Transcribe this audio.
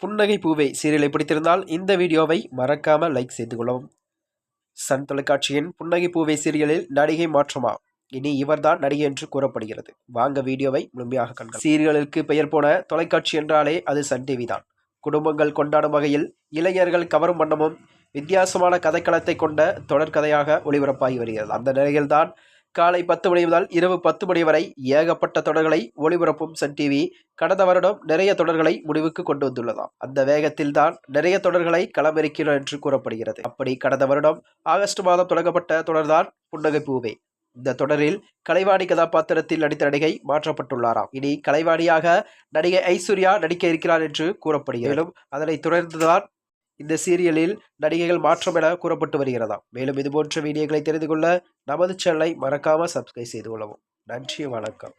புன்னகை பூவே சீரியலை பிடித்திருந்தால் இந்த வீடியோவை மறக்காம லைக் செய்து கொள்ளவும். சன் தொலைக்காட்சியின் புன்னகை பூவே சீரியலில் நடிகை மாற்றமா? இனி இவர்தான் நடிகை என்று கூறப்படுகிறது. வாங்க வீடியோவை முழுமையாக காண்க. சீரியலுக்கு பெயர் போன தொலைக்காட்சி என்றாலே அது சன் டிவி தான். குடும்பங்கள் கொண்டாடும் வகையில் இளைஞர்கள் கவரும் வண்ணமும் வித்தியாசமான கதைக்களத்தை கொண்ட தொடர்கதையாக ஒளிபரப்பாகி வருகிறது. அந்த நிலையில்தான் காலை 10 மணி முதல் இரவு 10 மணி வரை ஏகப்பட்ட தொடர்களை ஒளிபரப்பும் சன் டிவி கடந்த வருடம் நிறைய தொடர்களை முடிவுக்கு கொண்டு வந்துள்ளதாம். அந்த வேகத்தில் தான் நிறைய தொடர்களை களமிறக்கிறோம் என்று கூறப்படுகிறது. அப்படி கடந்த வருடம் ஆகஸ்ட் மாதம் தொடங்கப்பட்ட தொடர்தான் புன்னகை பூவே. இந்த தொடரில் கலைவாணி கதாபாத்திரத்தில் நடித்த நடிகை மாற்றப்பட்டுள்ளாராம். இனி கலைவாணியாக நடிகை ஐஸ்வர்யா நடிக்க இருக்கிறார் என்று கூறப்படுகிறது. மேலும் அதனைத் தொடர்ந்துதான் இந்த சீரியலில் நடிகைகள் மாற்றம் என கூறப்பட்டு வருகிறதாம். மேலும் இதுபோன்ற வீடியோக்களை தெரிந்து கொள்ள நமது சேனலை மறக்காம சப்ஸ்கிரைப் செய்து கொள்ளவும். நன்றி, வணக்கம்.